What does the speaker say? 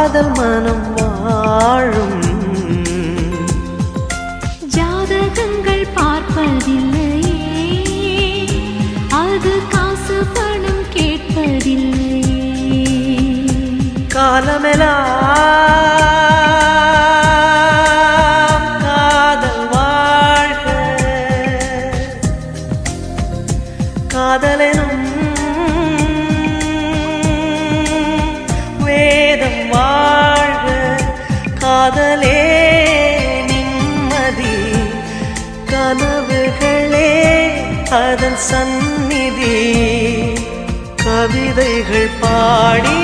காதல் மனம் வாழும். ஜாதகங்கள் பார்ப்பதில்லையே, அது காசு பணம் கேட்பதில்லையே. காலமெல்லாம் காதல் வாழ்க, காதலெனும் வேதம் வாழ்க. காதலே நிம்மதி, கனவுகளே அதன் சந்நிதி. கவிதைகள் பாடி